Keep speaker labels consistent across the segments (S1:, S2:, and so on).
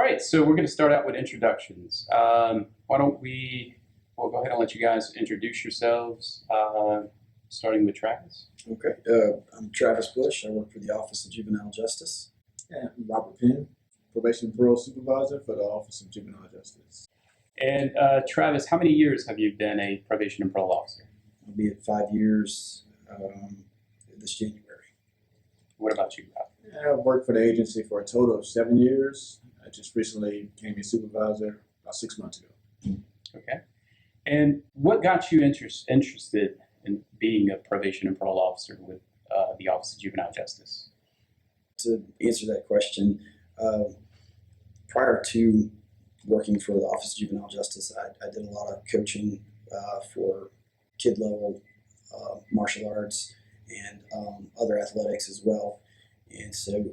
S1: right, so we're going to start out with introductions. Why don't we'll go ahead and let you guys introduce yourselves, starting with Travis.
S2: Okay, I'm Travis Bush. I work for the Office of Juvenile Justice.
S3: Yeah, I'm Robert Penn, Probation Parole Supervisor for the Office of Juvenile Justice.
S1: And Travis, how many years have you been a probation and parole officer?
S2: I'll be at 5 years this January.
S1: What about you, Rob?
S3: I've worked for the agency for a total of 7 years. I just recently became a supervisor about 6 months ago.
S1: Okay. And what got you interested in being a probation and parole officer with the Office of Juvenile Justice?
S2: To answer that question, prior to working for the Office of Juvenile Justice, I did a lot of coaching for kid level martial arts and other athletics as well. And so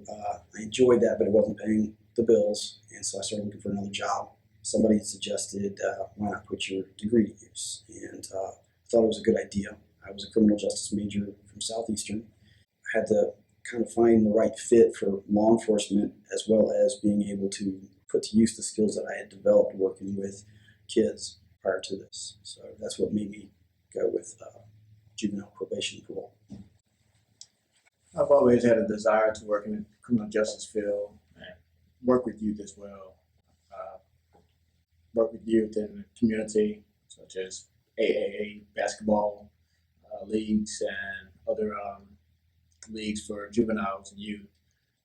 S2: I enjoyed that, but it wasn't paying the bills. And so I started looking for another job. Somebody suggested, why not put your degree to use? And thought it was a good idea. I was a criminal justice major from Southeastern. I had to kind of find the right fit for law enforcement, as well as being able to put to use the skills that I had developed working with kids prior to this. So that's what made me go with juvenile probation and parole.
S3: I've always had a desire to work in the criminal justice field and work with youth as well. Work with youth in the community, such as AAA basketball leagues and other leagues for juveniles and youth,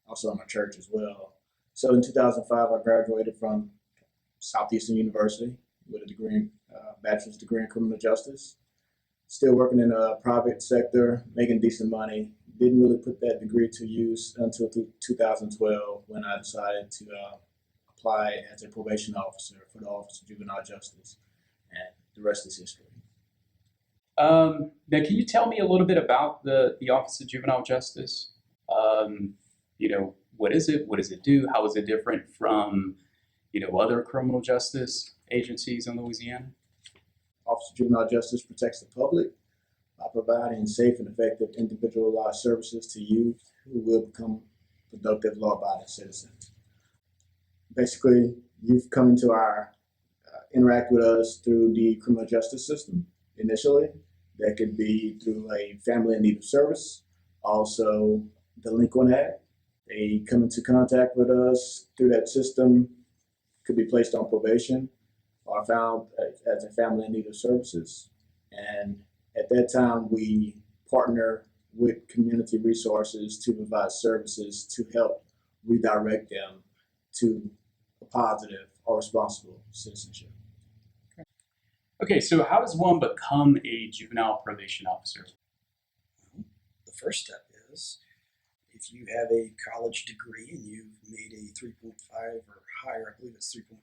S3: also in my church as well. So in 2005, I graduated from Southeastern University with a degree, bachelor's degree in criminal justice. Still working in a private sector, making decent money. Didn't really put that degree to use until 2012 when I decided to apply as a probation officer for the Office of Juvenile Justice, and the rest is history.
S1: Now, can you tell me a little bit about the Office of Juvenile Justice? What is it? What does it do? How is it different from, other criminal justice agencies in Louisiana?
S3: Office of Juvenile Justice protects the public by providing safe and effective individualized services to youth who will become productive law-abiding citizens. Basically, youth come into interact with us through the criminal justice system initially. That could be through a family in need of service, also delinquent act. They come into contact with us through that system, could be placed on probation or found as a family in need of services. And at that time, we partner with community resources to provide services to help redirect them to a positive or responsible citizenship.
S1: Okay, so how does one become a juvenile probation officer?
S2: The first step is, if you have a college degree and you've made a 3.5 or higher, I believe it's 3.5,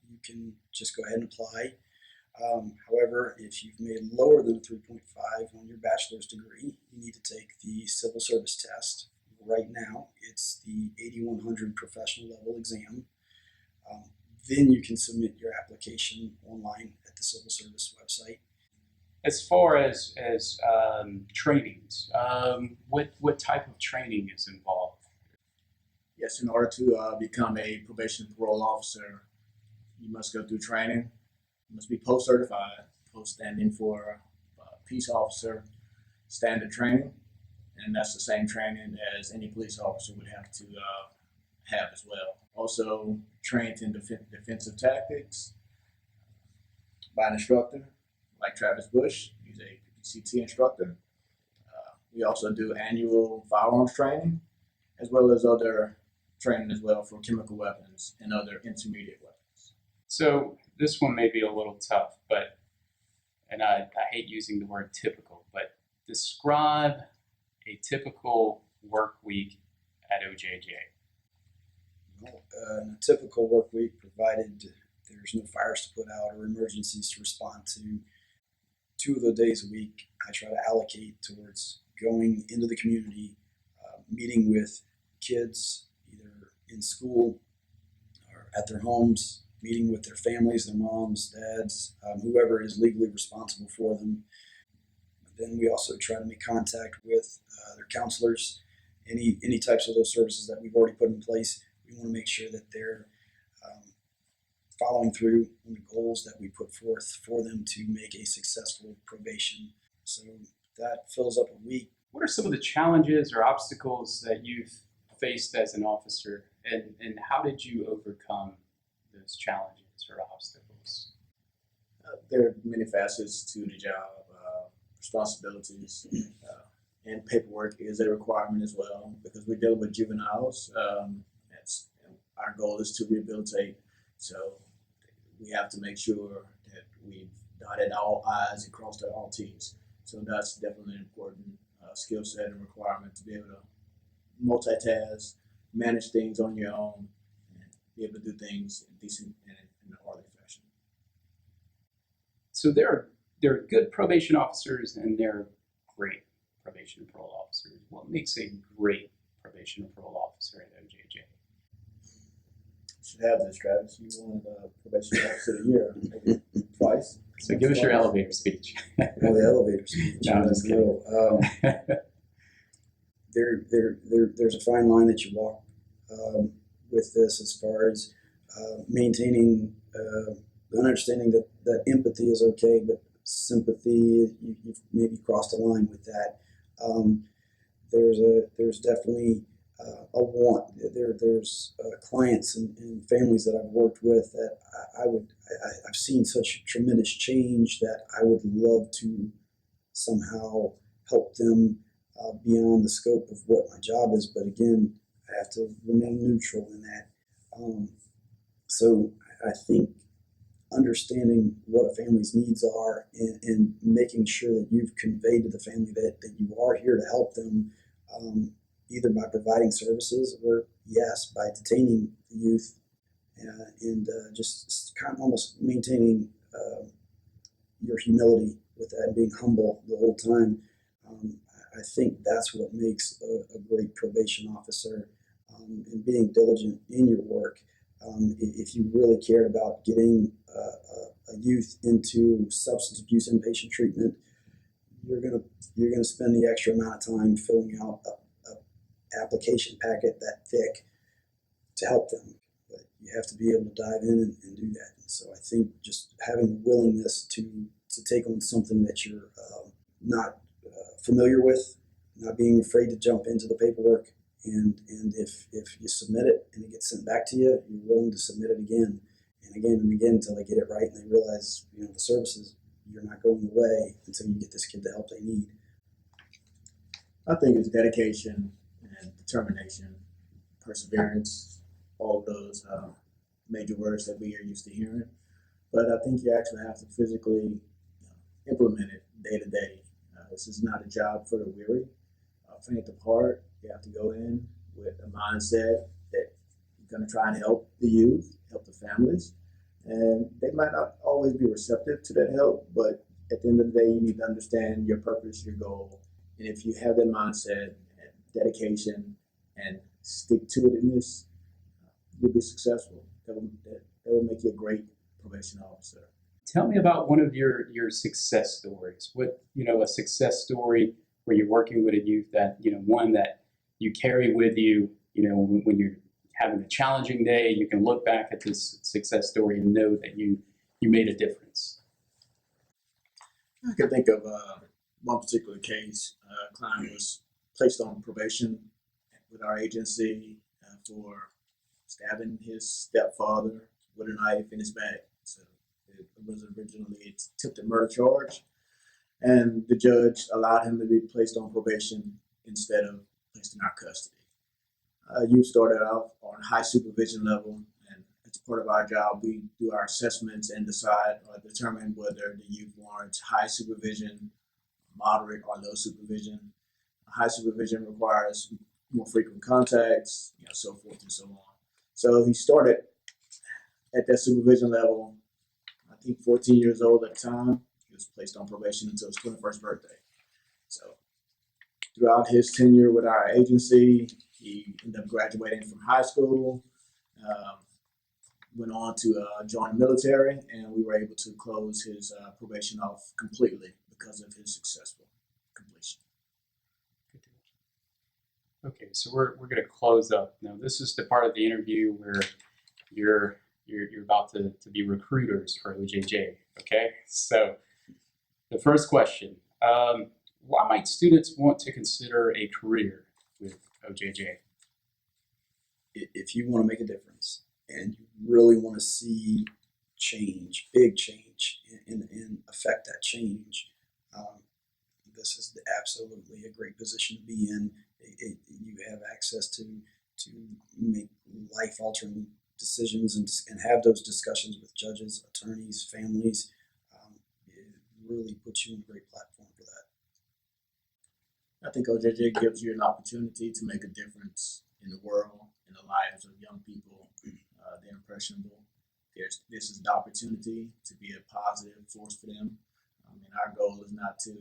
S2: you can just go ahead and apply. However, if you've made lower than a 3.5 on your bachelor's degree, you need to take the civil service test. Right now, it's the 8100 professional level exam. Then you can submit your application online at the civil service website.
S1: As far as trainings, what type of training is involved?
S3: Yes, in order to become a probation and parole officer, you must go through training. You must be post-certified, post standing for peace officer standard training, and that's the same training as any police officer would have to have as well. Also trained in defensive tactics by an instructor like Travis Bush. He's a PCT instructor. We also do annual firearms training, as well as other training as well for chemical weapons and other intermediate weapons.
S1: So this one may be a little tough, and I hate using the word typical, but describe a typical work week at OJJ.
S2: In a typical work week, provided there's no fires to put out or emergencies to respond to, 2 of the days a week I try to allocate towards going into the community, meeting with kids either in school or at their homes, meeting with their families, their moms, dads, whoever is legally responsible for them. Then we also try to make contact with their counselors, any types of those services that we've already put in place. We want to make sure that they're following through on the goals that we put forth for them to make a successful probation. So that fills up a week.
S1: What are some of the challenges or obstacles that you've faced as an officer, and how did you overcome those challenges or obstacles?
S3: There are many facets to the job. Responsibilities and paperwork is a requirement as well because we're dealing with juveniles. Our goal is to rehabilitate, so we have to make sure that we've dotted all I's and crossed all T's. So that's definitely an important skill set and requirement to be able to multitask, manage things on your own, and be able to do things in decent and in an orderly fashion.
S1: So there are good probation officers and there are great probation and parole officers. What makes a great probation and parole officer at OJJ?
S3: You should have this, Travis. You won the probation officer of the year maybe twice.
S1: So give us your elevator speech.
S2: Well, the elevator speech.
S1: No, I'm just kidding.
S2: There's a fine line that you walk with this as far as maintaining the understanding that empathy is okay, but sympathy, you've maybe crossed a line with that. There's definitely a want. There's clients and families that I've worked with that I've seen such tremendous change that I would love to somehow help them beyond the scope of what my job is. But again, I have to remain neutral in that. So I think understanding what a family's needs are and making sure that you've conveyed to the family that you are here to help them, either by providing services or, yes, by detaining the youth and just kind of almost maintaining your humility with that and being humble the whole time. I think that's what makes a great probation officer, and being diligent in your work. If you really cared about getting a youth into substance abuse inpatient treatment, you're gonna spend the extra amount of time filling out a application packet that thick to help them. But you have to be able to dive in and do that. And so I think just having the willingness to take on something that you're not familiar with, not being afraid to jump into the paperwork, and if you submit it and it gets sent back to you, you're willing to submit it again and again until they get it right and they realize, the services, you're not going away until you get this kid the help they need.
S3: I think it's dedication and determination, perseverance, all of those major words that we are used to hearing. But I think you actually have to physically implement it day to day. This is not a job for the weary, faint of heart. You have to go in with a mindset that you're going to try and help the youth, help the families. And they might not always be receptive to that help, but at the end of the day, you need to understand your purpose, your goal. And if you have that mindset and dedication and stick to it in this, you'll be successful. That will make you a great probation officer.
S1: Tell me about one of your success stories. What, a success story where you're working with a youth that, one that you carry with you, when you're having a challenging day, you can look back at this success story and know that you made a difference.
S3: I can think of one particular case. A client was placed on probation with our agency for stabbing his stepfather with a knife in his back. So it was originally a attempted murder charge, and the judge allowed him to be placed on probation instead of placed in our custody. Youth started out on high supervision level, and as part of our job, we do our assessments and decide or determine whether the youth warrants high supervision, moderate, or low supervision. High supervision requires more frequent contacts, so forth and so on. So he started at that supervision level, I think 14 years old at the time. He was placed on probation until his 21st birthday. So throughout his tenure with our agency, he ended up graduating from high school, went on to join the military, and we were able to close his probation off completely because of his successful completion.
S1: Okay, so we're going to close up. Now, this is the part of the interview where you're you're about to be recruiters for OJJ. Okay, so the first question: why might students want to consider a career with OJJ?
S2: If you want to make a difference and you really want to see change, big change, and affect that change, this is absolutely a great position to be in. You have access to make life-altering decisions and have those discussions with judges, attorneys, families. It really puts you in a great platform for that.
S3: I think OJJ gives you an opportunity to make a difference in the world, in the lives of young people, the impressionable. This is the opportunity to be a positive force for them. And our goal is not to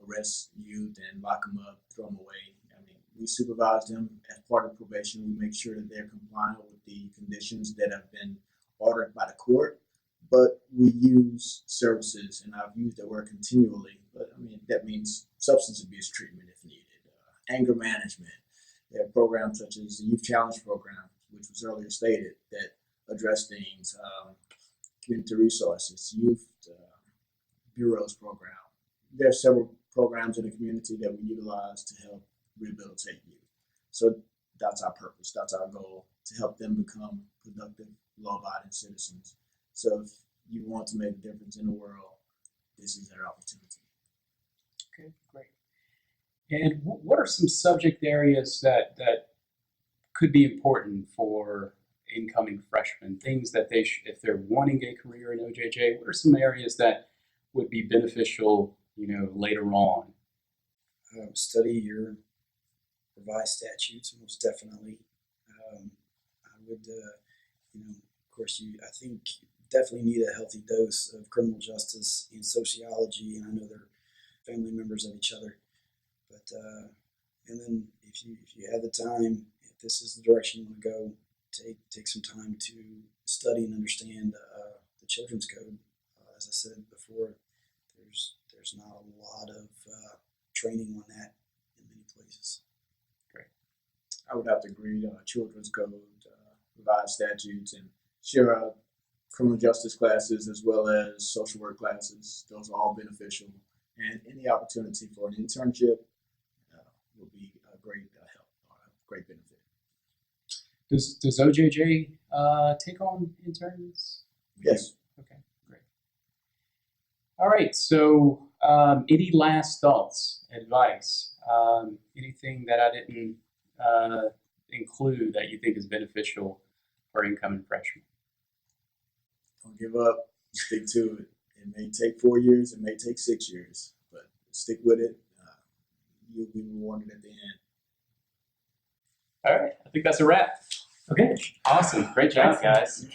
S3: arrest youth and lock them up, throw them away. I mean, we supervise them as part of probation. We make sure that they're compliant with the conditions that have been ordered by the court. But we use services, and I've used that word continually. But I mean, that means substance abuse treatment if needed, anger management. There are programs such as the Youth Challenge Program, which was earlier stated, that address things, community resources, youth bureaus program. There are several programs in the community that we utilize to help rehabilitate youth. So that's our purpose, that's our goal, to help them become productive, law-abiding citizens. So if you want to make a difference in the world, this is their opportunity.
S1: Okay, great. And what are some subject areas that could be important for incoming freshmen? Things that they if they're wanting a career in OJJ, what are some areas that would be beneficial, later on?
S2: Study your revised statutes, most definitely. I would, of course, I think you definitely need a healthy dose of criminal justice and sociology, and I know they're family members of each other. But and then if you have the time, if this is the direction you want to go, take some time to study and understand the Children's Code. As I said before, there's not a lot of training on that in many places.
S1: Great.
S3: I would have to agree. Children's Code, revised statutes, and share criminal justice classes as well as social work classes. Those are all beneficial, and any opportunity for an internship will be a great help, a great benefit.
S1: Does OJJ take on interns?
S3: Yes.
S1: Okay, great. All right, so any last thoughts, advice, anything that I didn't include that you think is beneficial for incoming freshmen?
S3: Don't give up. Stick to it. It may take 4 years. It may take 6 years. But stick with it. You'll be rewarded at the end.
S1: All right, I think that's a wrap. Okay, awesome. Great job, guys.